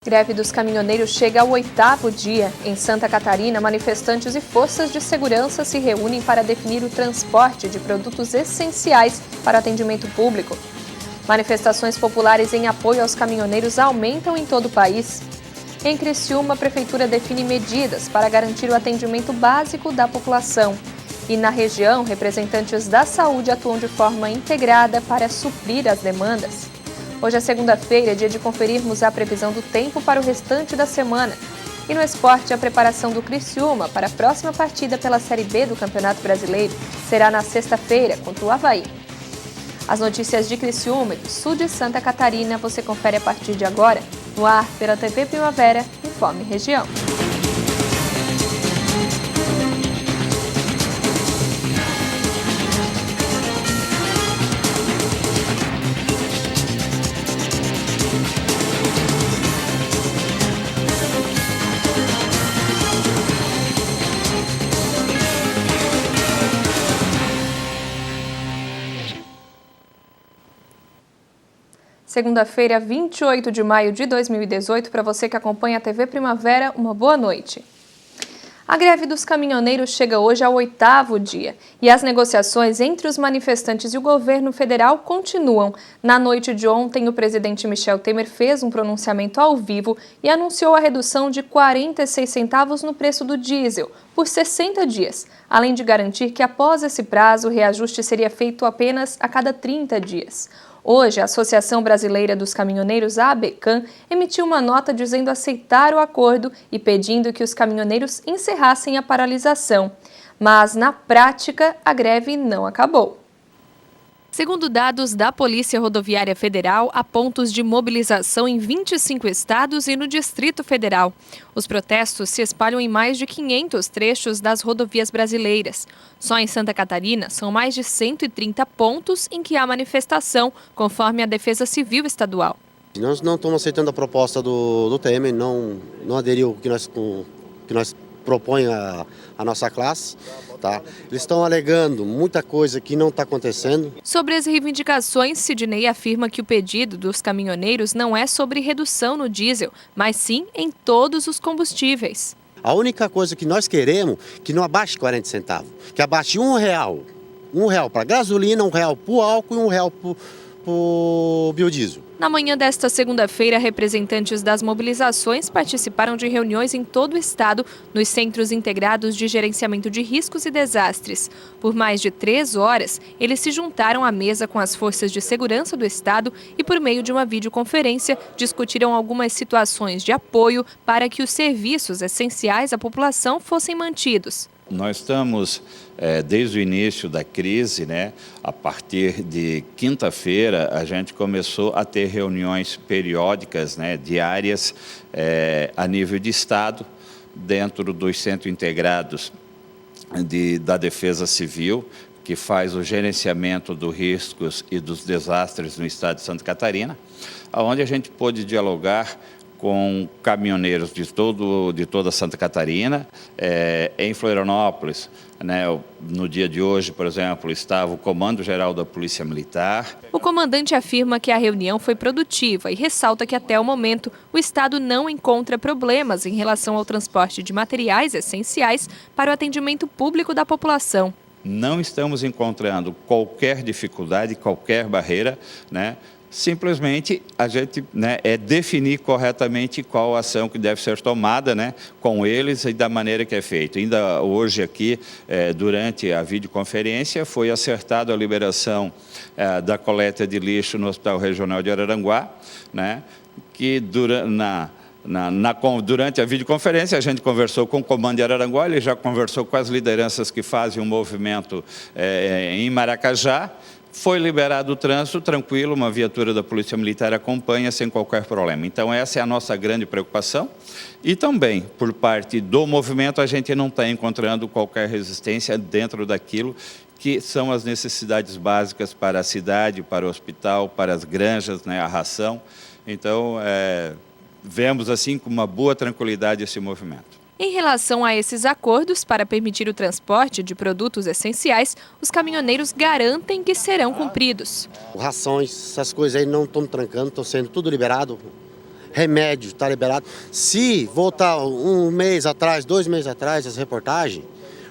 Greve dos caminhoneiros chega ao 8º dia. Em Santa Catarina, manifestantes e forças de segurança se reúnem para definir o transporte de produtos essenciais para atendimento público. Manifestações populares em apoio aos caminhoneiros aumentam em todo o país. Em Criciúma, a Prefeitura define medidas para garantir o atendimento básico da população. E na região, representantes da saúde atuam de forma integrada para suprir as demandas. Hoje é segunda-feira, dia de conferirmos a previsão do tempo para o restante da semana. E no esporte, a preparação do Criciúma para a próxima partida pela Série B do Campeonato Brasileiro será na sexta-feira contra o Avaí. As notícias de Criciúma e do sul de Santa Catarina você confere a partir de agora no ar pela TV Primavera, Informe Região. Segunda-feira, 28 de maio de 2018, para você que acompanha a TV Primavera, uma boa noite. A greve dos caminhoneiros chega hoje ao 8º dia e as negociações entre os manifestantes e o governo federal continuam. Na noite de ontem, o presidente Michel Temer fez um pronunciamento ao vivo e anunciou a redução de 46 centavos no preço do diesel por 60 dias, além de garantir que após esse prazo o reajuste seria feito apenas a cada 30 dias. Hoje, a Associação Brasileira dos Caminhoneiros, a ABCAM, emitiu uma nota dizendo aceitar o acordo e pedindo que os caminhoneiros encerrassem a paralisação. Mas, na prática, a greve não acabou. Segundo dados da Polícia Rodoviária Federal, há pontos de mobilização em 25 estados e no Distrito Federal. Os protestos se espalham em mais de 500 trechos das rodovias brasileiras. Só em Santa Catarina, são mais de 130 pontos em que há manifestação, conforme a Defesa Civil Estadual. Nós não estamos aceitando a proposta do Temer, não aderiu ao que nós propõe a nossa classe. Tá? Eles estão alegando muita coisa que não está acontecendo. Sobre as reivindicações, Sidney afirma que o pedido dos caminhoneiros não é sobre redução no diesel, mas sim em todos os combustíveis. A única coisa que nós queremos é que não abaixe 40 centavos, que abaixe R$1. R$1 para gasolina, R$1 para o álcool e R$1 para o biodiesel. Na manhã desta segunda-feira, representantes das mobilizações participaram de reuniões em todo o estado, nos Centros Integrados de Gerenciamento de Riscos e Desastres. Por mais de 3 horas, eles se juntaram à mesa com as forças de segurança do estado e, por meio de uma videoconferência, discutiram algumas situações de apoio para que os serviços essenciais à população fossem mantidos. Nós estamos, desde o início da crise, a partir de quinta-feira, a gente começou a ter reuniões periódicas, diárias, a nível de Estado, dentro dos centros integrados da Defesa Civil, que faz o gerenciamento dos riscos e dos desastres no estado de Santa Catarina, onde a gente pôde dialogar com caminhoneiros de toda Santa Catarina. Em Florianópolis, no dia de hoje, por exemplo, estava o Comando-Geral da Polícia Militar. O comandante afirma que a reunião foi produtiva e ressalta que até o momento o Estado não encontra problemas em relação ao transporte de materiais essenciais para o atendimento público da população. Não estamos encontrando qualquer dificuldade, qualquer barreira, Simplesmente a gente definir corretamente qual ação que deve ser tomada com eles e da maneira que é feito. Ainda hoje aqui, durante a videoconferência, foi acertada a liberação da coleta de lixo no Hospital Regional de Araranguá, que durante a videoconferência a gente conversou com o Comando de Araranguá, ele já conversou com as lideranças que fazem o movimento em Maracajá. Foi liberado o trânsito, tranquilo, uma viatura da Polícia Militar acompanha sem qualquer problema. Então, essa é a nossa grande preocupação. E também, por parte do movimento, a gente não está encontrando qualquer resistência dentro daquilo que são as necessidades básicas para a cidade, para o hospital, para as granjas, a ração. Então, vemos assim com uma boa tranquilidade esse movimento. Em relação a esses acordos para permitir o transporte de produtos essenciais, os caminhoneiros garantem que serão cumpridos. Rações, essas coisas aí não estão trancando, estão sendo tudo liberado. remédio está liberado. Se voltar um mês atrás, 2 meses atrás, essa reportagem,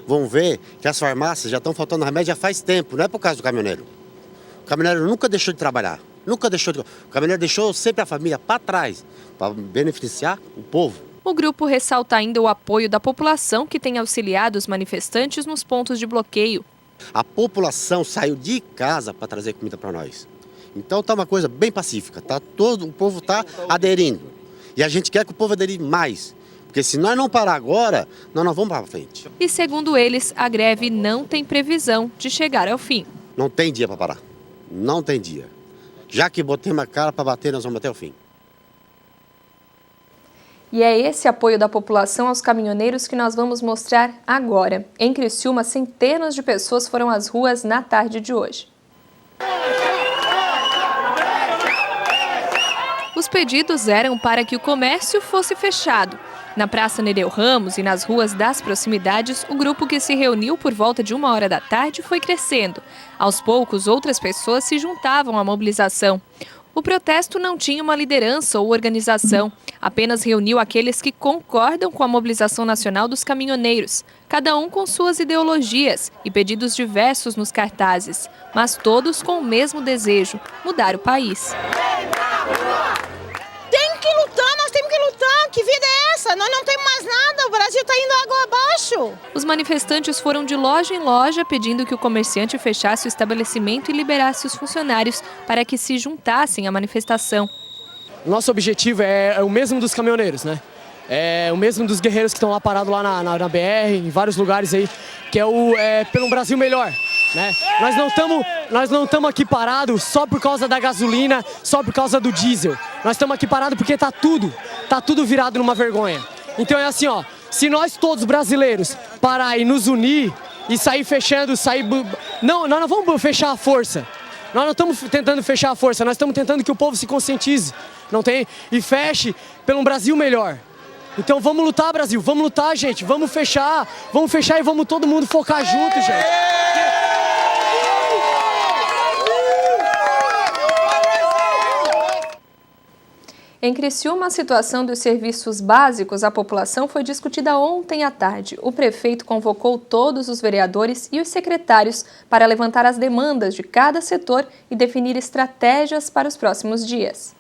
vão ver que as farmácias já estão faltando remédio já faz tempo, não é por causa do caminhoneiro. O caminhoneiro nunca deixou de trabalhar, o caminhoneiro deixou sempre a família para trás, para beneficiar o povo. O grupo ressalta ainda o apoio da população que tem auxiliado os manifestantes nos pontos de bloqueio. A população saiu de casa para trazer comida para nós. Então está uma coisa bem pacífica, o povo está aderindo. E a gente quer que o povo adere mais, porque se nós não parar agora, nós não vamos para frente. E segundo eles, a greve não tem previsão de chegar ao fim. Não tem dia para parar, não tem dia. Já que botei uma cara para bater, nós vamos até o fim. E é esse apoio da população aos caminhoneiros que nós vamos mostrar agora. Em Criciúma, centenas de pessoas foram às ruas na tarde de hoje. Os pedidos eram para que o comércio fosse fechado. Na Praça Nereu Ramos e nas ruas das proximidades, o grupo que se reuniu por volta de 1h da tarde foi crescendo. Aos poucos, outras pessoas se juntavam à mobilização. O protesto não tinha uma liderança ou organização, apenas reuniu aqueles que concordam com a mobilização nacional dos caminhoneiros, cada um com suas ideologias e pedidos diversos nos cartazes, mas todos com o mesmo desejo: mudar o país. Tem que lutar, nós temos que lutar, que vida é essa? Nós não temos mais nada, o Brasil está indo água abaixo. Os manifestantes foram de loja em loja pedindo que o comerciante fechasse o estabelecimento e liberasse os funcionários para que se juntassem à manifestação. Nosso objetivo é o mesmo dos caminhoneiros, né? É o mesmo dos guerreiros que estão lá parados lá na BR, em vários lugares aí, que é pelo Brasil melhor, né? Nós não estamos aqui parados só por causa da gasolina, só por causa do diesel. Nós estamos aqui parados porque tá tudo virado numa vergonha. Então é assim, ó, se nós todos brasileiros parar e nos unir e sair fechando, nós não vamos fechar a força. Nós não estamos tentando fechar a força, nós estamos tentando que o povo se conscientize, e feche pelo Brasil melhor. Então vamos lutar, Brasil, vamos lutar, gente, vamos fechar e vamos todo mundo focar junto, gente. Em Criciúma, a situação dos serviços básicos à população foi discutida ontem à tarde. O prefeito convocou todos os vereadores e os secretários para levantar as demandas de cada setor e definir estratégias para os próximos dias.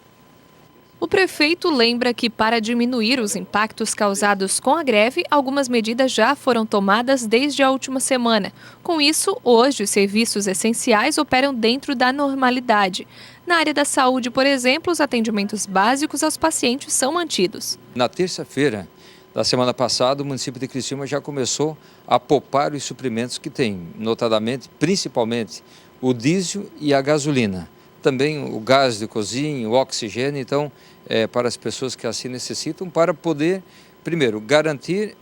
O prefeito lembra que, para diminuir os impactos causados com a greve, algumas medidas já foram tomadas desde a última semana. Com isso, hoje, os serviços essenciais operam dentro da normalidade. Na área da saúde, por exemplo, os atendimentos básicos aos pacientes são mantidos. Na terça-feira da semana passada, o município de Criciúma já começou a poupar os suprimentos que tem, notadamente, principalmente, o diesel e a gasolina. Também o gás de cozinha, o oxigênio, então, para as pessoas que assim necessitam, para poder, primeiro, garantir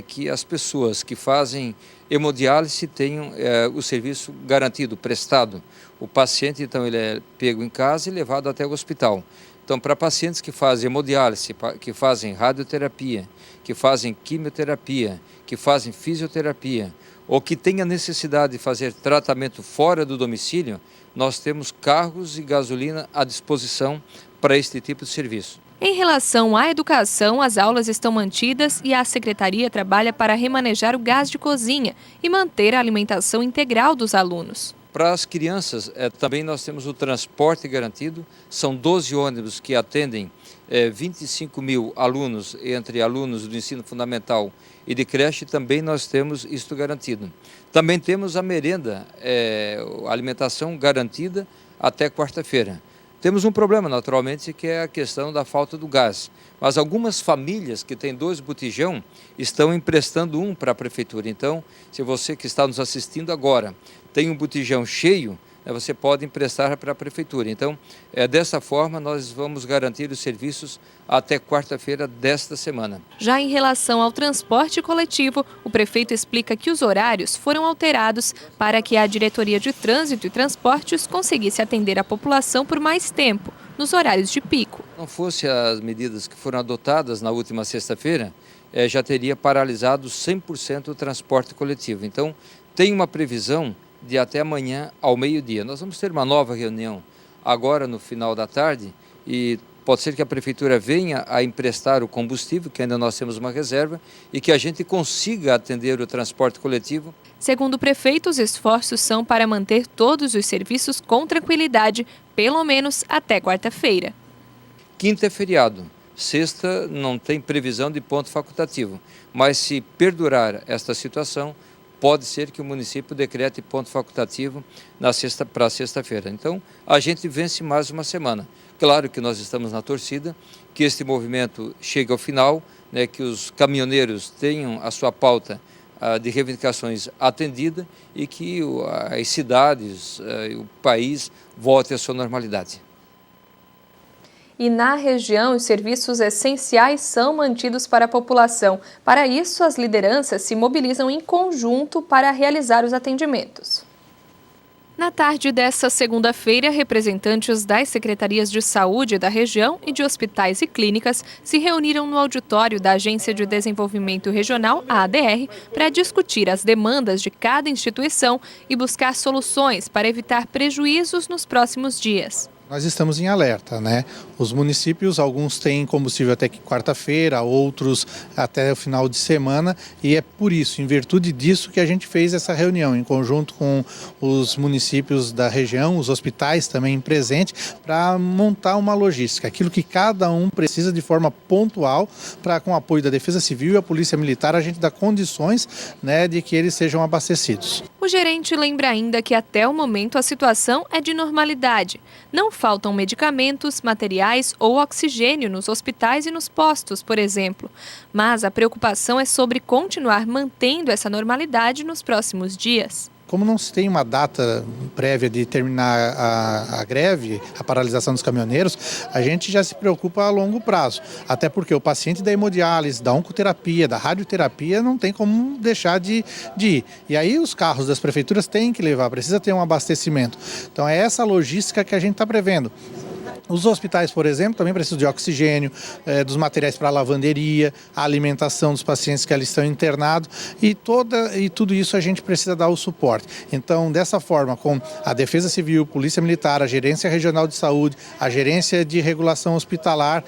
que as pessoas que fazem hemodiálise tenham o serviço garantido, prestado. O paciente, então, ele é pego em casa e levado até o hospital. Então, para pacientes que fazem hemodiálise, que fazem radioterapia, que fazem quimioterapia, que fazem fisioterapia, ou que tenha necessidade de fazer tratamento fora do domicílio, nós temos carros e gasolina à disposição para este tipo de serviço. Em relação à educação, as aulas estão mantidas e a secretaria trabalha para remanejar o gás de cozinha e manter a alimentação integral dos alunos. Para as crianças, também nós temos o transporte garantido, são 12 ônibus que atendem 25 mil alunos, entre alunos do ensino fundamental e de creche, também nós temos isto garantido. Também temos a merenda, a alimentação garantida até quarta-feira. Temos um problema, naturalmente, que é a questão da falta do gás. Mas algumas famílias que têm 2 botijão estão emprestando um para a prefeitura. Então, se você que está nos assistindo agora tem um botijão cheio, você pode emprestar para a prefeitura. Então, dessa forma, nós vamos garantir os serviços até quarta-feira desta semana. Já em relação ao transporte coletivo, o prefeito explica que os horários foram alterados para que a Diretoria de Trânsito e Transportes conseguisse atender a população por mais tempo, nos horários de pico. Se não fossem as medidas que foram adotadas na última sexta-feira, já teria paralisado 100% o transporte coletivo. Então, tem uma previsão de até amanhã ao meio-dia. Nós vamos ter uma nova reunião agora no final da tarde e pode ser que a Prefeitura venha a emprestar o combustível, que ainda nós temos uma reserva, e que a gente consiga atender o transporte coletivo. Segundo o prefeito, os esforços são para manter todos os serviços com tranquilidade, pelo menos até quarta-feira. Quinta é feriado, sexta não tem previsão de ponto facultativo, mas se perdurar esta situação, pode ser que o município decrete ponto facultativo para sexta-feira. Então, a gente vence mais uma semana. Claro que nós estamos na torcida, que este movimento chegue ao final, né, que os caminhoneiros tenham a sua pauta de reivindicações atendida e que as cidades e o país volte à sua normalidade. E na região, os serviços essenciais são mantidos para a população. Para isso, as lideranças se mobilizam em conjunto para realizar os atendimentos. Na tarde desta segunda-feira, representantes das secretarias de saúde da região e de hospitais e clínicas se reuniram no auditório da Agência de Desenvolvimento Regional, a ADR, para discutir as demandas de cada instituição e buscar soluções para evitar prejuízos nos próximos dias. Nós estamos em alerta, né? Os municípios, alguns têm combustível até quarta-feira, outros até o final de semana, e é por isso, em virtude disso, que a gente fez essa reunião em conjunto com os municípios da região, os hospitais também presentes, para montar uma logística, aquilo que cada um precisa de forma pontual, para com o apoio da Defesa Civil e a Polícia Militar, a gente dar condições, né, de que eles sejam abastecidos. O gerente lembra ainda que até o momento a situação é de normalidade. Não faltam medicamentos, materiais ou oxigênio nos hospitais e nos postos, por exemplo. Mas a preocupação é sobre continuar mantendo essa normalidade nos próximos dias. Como não se tem uma data prévia de terminar a greve, a paralisação dos caminhoneiros, a gente já se preocupa a longo prazo. Até porque o paciente da hemodiálise, da oncoterapia, da radioterapia, não tem como deixar de ir. E aí os carros das prefeituras têm que levar, precisa ter um abastecimento. Então é essa logística que a gente está prevendo. Os hospitais, por exemplo, também precisam de oxigênio, dos materiais para lavanderia, a alimentação dos pacientes que ali estão internados e tudo isso a gente precisa dar o suporte. Então, dessa forma, com a Defesa Civil, Polícia Militar, a Gerência Regional de Saúde, a Gerência de Regulação Hospitalar,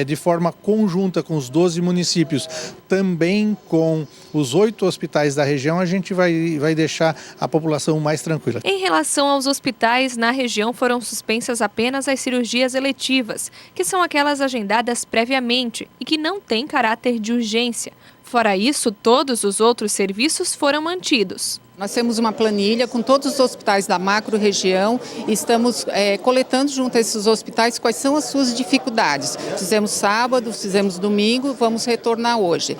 de forma conjunta com os 12 municípios, também com os 8 hospitais da região, a gente vai deixar a população mais tranquila. Em relação aos hospitais, na região foram suspensas apenas as cirurgias eletivas, que são aquelas agendadas previamente e que não têm caráter de urgência. Fora isso, todos os outros serviços foram mantidos. Nós temos uma planilha com todos os hospitais da macro-região e estamos coletando junto a esses hospitais quais são as suas dificuldades. Fizemos sábado, fizemos domingo, vamos retornar hoje.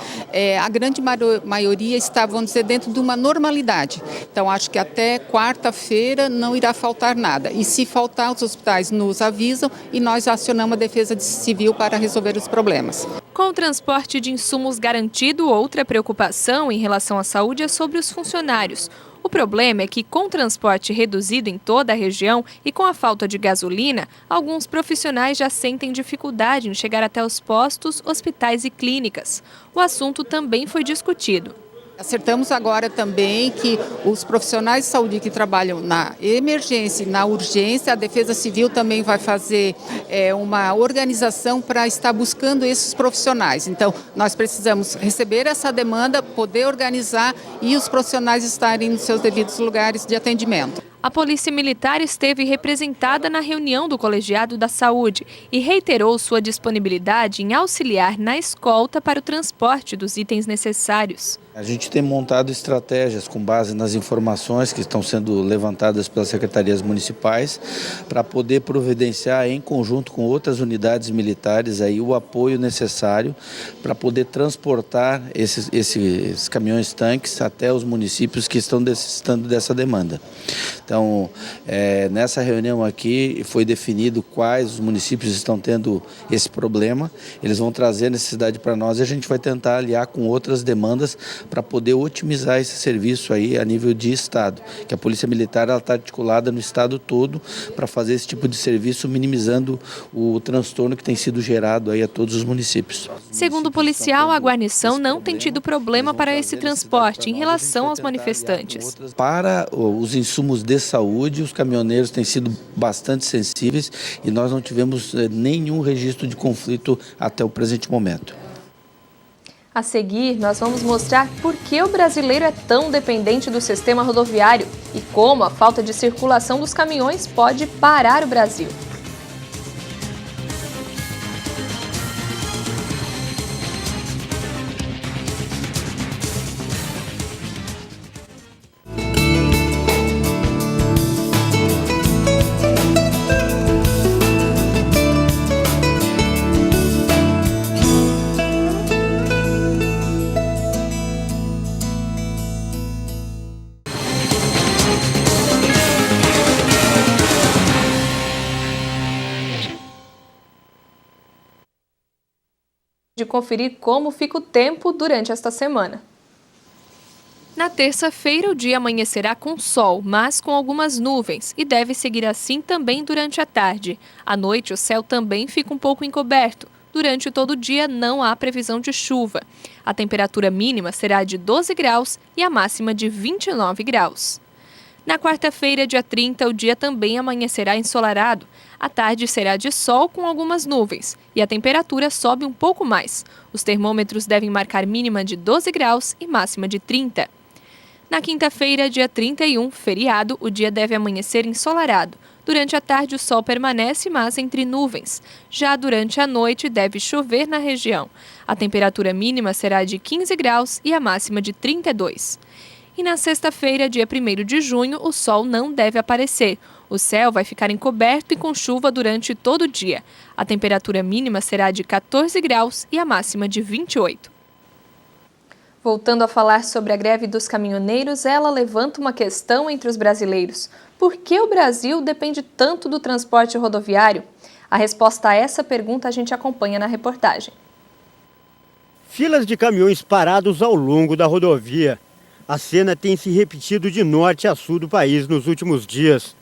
A grande maioria está, vamos dizer, dentro de uma normalidade. Então, acho que até quarta-feira não irá faltar nada. E se faltar, os hospitais nos avisam e nós acionamos a Defesa Civil para resolver os problemas. Com o transporte de insumos garantido, outra preocupação em relação à saúde é sobre os funcionários. O problema é que, com o transporte reduzido em toda a região e com a falta de gasolina, alguns profissionais já sentem dificuldade em chegar até os postos, hospitais e clínicas. O assunto também foi discutido. Acertamos agora também que os profissionais de saúde que trabalham na emergência e na urgência, a Defesa Civil também vai fazer uma organização para estar buscando esses profissionais. Então, nós precisamos receber essa demanda, poder organizar e os profissionais estarem nos seus devidos lugares de atendimento. A Polícia Militar esteve representada na reunião do Colegiado da Saúde e reiterou sua disponibilidade em auxiliar na escolta para o transporte dos itens necessários. A gente tem montado estratégias com base nas informações que estão sendo levantadas pelas secretarias municipais para poder providenciar em conjunto com outras unidades militares aí o apoio necessário para poder transportar esses caminhões-tanques até os municípios que estão necessitando dessa demanda. Então, nessa reunião aqui foi definido quais os municípios estão tendo esse problema. Eles vão trazer a necessidade para nós e a gente vai tentar aliar com outras demandas para poder otimizar esse serviço aí a nível de Estado, que a Polícia Militar está articulada no Estado todo para fazer esse tipo de serviço, minimizando o transtorno que tem sido gerado aí a todos os municípios. Segundo o policial, a guarnição não tem tido problema para esse transporte em relação aos manifestantes. Para os insumos de saúde, os caminhoneiros têm sido bastante sensíveis e nós não tivemos nenhum registro de conflito até o presente momento. A seguir, nós vamos mostrar por que o brasileiro é tão dependente do sistema rodoviário e como a falta de circulação dos caminhões pode parar o Brasil. De conferir como fica o tempo durante esta semana. Na terça-feira, o dia amanhecerá com sol, mas com algumas nuvens, e deve seguir assim também durante a tarde. À noite, o céu também fica um pouco encoberto. Durante todo o dia, não há previsão de chuva. A temperatura mínima será de 12 graus e a máxima de 29 graus. Na quarta-feira, dia 30, o dia também amanhecerá ensolarado. À tarde será de sol com algumas nuvens e a temperatura sobe um pouco mais. Os termômetros devem marcar mínima de 12 graus e máxima de 30. Na quinta-feira, dia 31, feriado, o dia deve amanhecer ensolarado. Durante a tarde, o sol permanece, mas entre nuvens. Já durante a noite, deve chover na região. A temperatura mínima será de 15 graus e a máxima de 32. E na sexta-feira, dia 1º de junho, o sol não deve aparecer. O céu vai ficar encoberto e com chuva durante todo o dia. A temperatura mínima será de 14 graus e a máxima de 28. Voltando a falar sobre a greve dos caminhoneiros, ela levanta uma questão entre os brasileiros. Por que o Brasil depende tanto do transporte rodoviário? A resposta a essa pergunta a gente acompanha na reportagem. Filas de caminhões parados ao longo da rodovia. A cena tem se repetido de norte a sul do país nos últimos dias.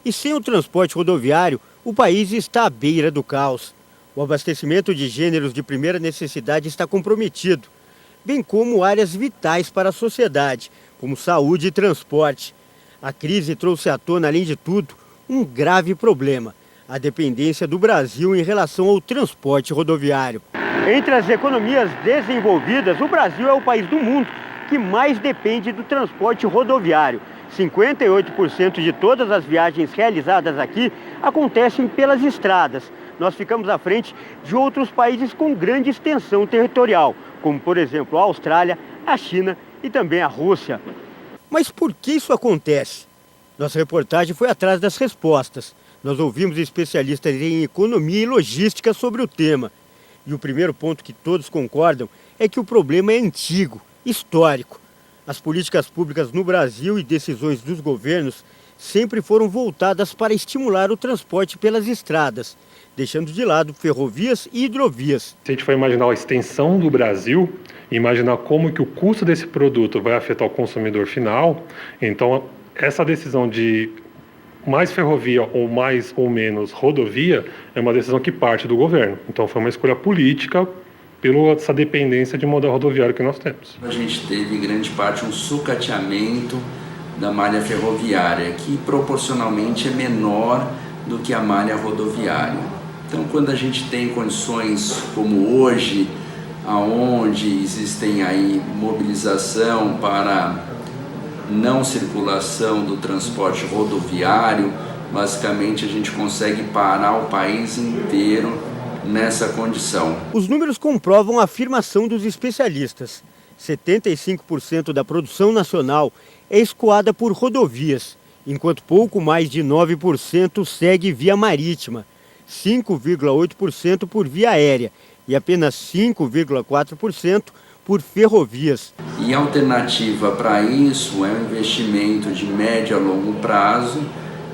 E sem o transporte rodoviário, o país está à beira do caos. O abastecimento de gêneros de primeira necessidade está comprometido, bem como áreas vitais para a sociedade, como saúde e transporte. A crise trouxe à tona, além de tudo, um grave problema: a dependência do Brasil em relação ao transporte rodoviário. Entre as economias desenvolvidas, o Brasil é o país do mundo que mais depende do transporte rodoviário. 58% de todas as viagens realizadas aqui acontecem pelas estradas. Nós ficamos à frente de outros países com grande extensão territorial, como, por exemplo, a Austrália, a China e também a Rússia. Mas por que isso acontece? Nossa reportagem foi atrás das respostas. Nós ouvimos especialistas em economia e logística sobre o tema. E o primeiro ponto que todos concordam é que o problema é antigo, histórico. As políticas públicas no Brasil e decisões dos governos sempre foram voltadas para estimular o transporte pelas estradas, deixando de lado ferrovias e hidrovias. Se a gente for imaginar a extensão do Brasil, imaginar como que o custo desse produto vai afetar o consumidor final, então essa decisão de mais ferrovia ou mais ou menos rodovia é uma decisão que parte do governo. Então foi uma escolha política pela essa dependência de modal rodoviário que nós temos. A gente teve, em grande parte, um sucateamento da malha ferroviária, que proporcionalmente é menor do que a malha rodoviária. Então, quando a gente tem condições como hoje, aonde existem aí mobilização para não circulação do transporte rodoviário, basicamente a gente consegue parar o país inteiro nessa condição. Os números comprovam a afirmação dos especialistas. 75% da produção nacional é escoada por rodovias, enquanto pouco mais de 9% segue via marítima, 5,8% por via aérea e apenas 5,4% por ferrovias. E a alternativa para isso é um investimento de médio a longo prazo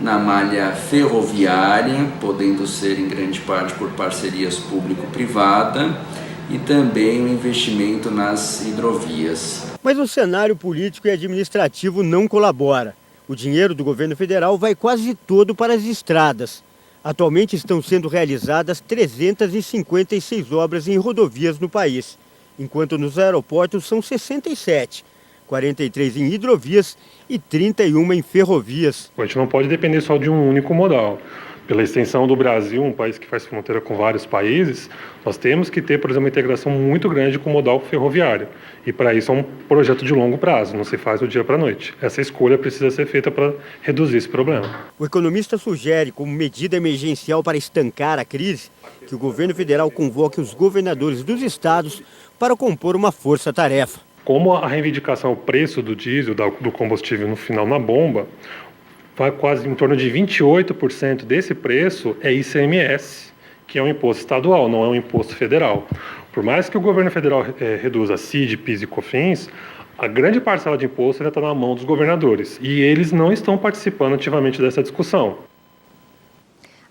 na malha ferroviária, podendo ser em grande parte por parcerias público-privada, e também o investimento nas hidrovias. Mas o cenário político e administrativo não colabora. O dinheiro do governo federal vai quase todo para as estradas. Atualmente estão sendo realizadas 356 obras em rodovias no país, enquanto nos aeroportos são 67, 43 em hidrovias e 31 em ferrovias. A gente não pode depender só de um único modal. Pela extensão do Brasil, um país que faz fronteira com vários países, nós temos que ter, por exemplo, uma integração muito grande com o modal ferroviário. E para isso é um projeto de longo prazo, não se faz do dia para a noite. Essa escolha precisa ser feita para reduzir esse problema. O economista sugere, como medida emergencial para estancar a crise, que o governo federal convoque os governadores dos estados para compor uma força-tarefa. Como a reivindicação ao preço do diesel, do combustível no final na bomba, vai quase em torno de 28% desse preço é ICMS, que é um imposto estadual, não é um imposto federal. Por mais que o governo federal reduza CID, PIS e COFINS, a grande parcela de imposto ainda está na mão dos governadores e eles não estão participando ativamente dessa discussão.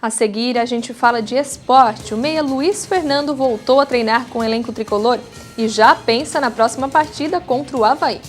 A seguir, a gente fala de esporte. O meia Luiz Fernando voltou a treinar com o elenco tricolor e já pensa na próxima partida contra o Avaí.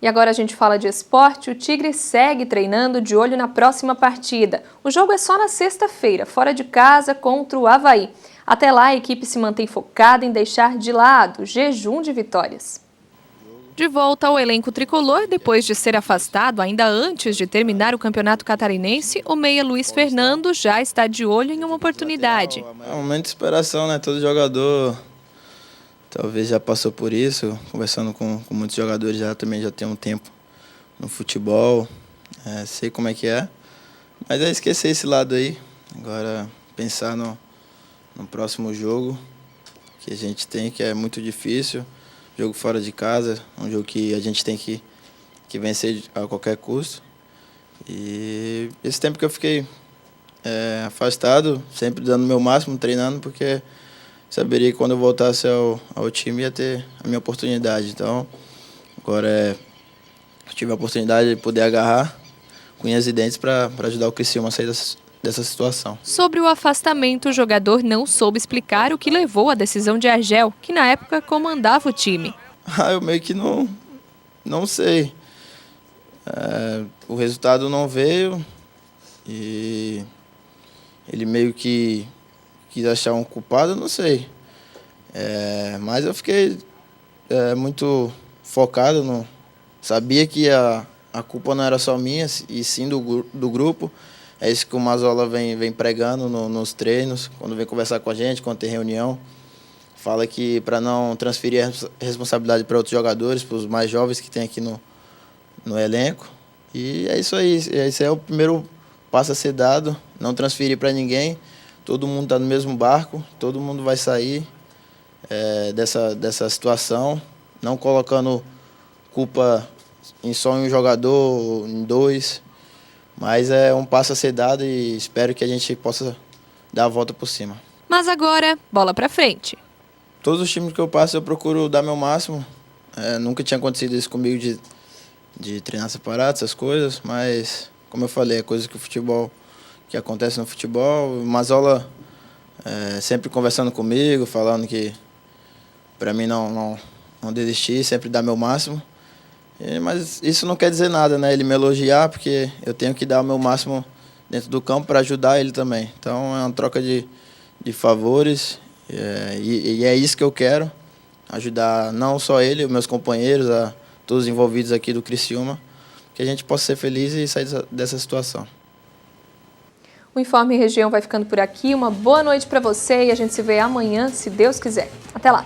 E agora a gente fala de esporte. O Tigre segue treinando de olho na próxima partida. O jogo é só na sexta-feira, fora de casa, contra o Avaí. Até lá, a equipe se mantém focada em deixar de lado o jejum de vitórias. De volta ao elenco tricolor, depois de ser afastado ainda antes de terminar o Campeonato Catarinense, o meia Luiz Fernando já está de olho em uma oportunidade. É um momento de inspiração, né? Todo jogador talvez já passou por isso, conversando com muitos jogadores também já tem um tempo no futebol, sei como é que é, mas é esquecer esse lado aí, agora pensar no próximo jogo que a gente tem, que é muito difícil, jogo fora de casa, um jogo que a gente tem que vencer a qualquer custo. E esse tempo que eu fiquei afastado, sempre dando o meu máximo, treinando, porque saberia que quando eu voltasse ao time ia ter a minha oportunidade. Então, agora eu tive a oportunidade de poder agarrar com unhas e dentes para ajudar o Criciúma a sair dessa situação. Sobre o afastamento, o jogador não soube explicar o que levou à decisão de Argel, que na época comandava o time. Eu meio que não sei. O resultado não veio e ele meio que quis achar um culpado, não sei. Mas eu fiquei muito focado, sabia que a culpa não era só minha, e sim do grupo. É isso que o Mazzola vem pregando nos treinos, quando vem conversar com a gente, quando tem reunião. Fala que para não transferir a responsabilidade para outros jogadores, para os mais jovens que tem aqui no elenco. E é isso aí, esse é o primeiro passo a ser dado, não transferir para ninguém. Todo mundo está no mesmo barco, todo mundo vai sair dessa situação, não colocando culpa só em um jogador, em dois, mas é um passo a ser dado e espero que a gente possa dar a volta por cima. Mas agora, bola para frente. Todos os times que eu passo eu procuro dar meu máximo, nunca tinha acontecido isso comigo de treinar separado, essas coisas, mas como eu falei, é coisa que acontece no futebol. O Mazzola sempre conversando comigo, falando que para mim não desistir, sempre dar meu máximo. Mas isso não quer dizer nada, né? Ele me elogiar, porque eu tenho que dar o meu máximo dentro do campo para ajudar ele também. Então é uma troca de favores e é isso que eu quero, ajudar não só ele, os meus companheiros, todos os envolvidos aqui do Criciúma, que a gente possa ser feliz e sair dessa situação. O Informe Região vai ficando por aqui. Uma boa noite para você e a gente se vê amanhã, se Deus quiser. Até lá!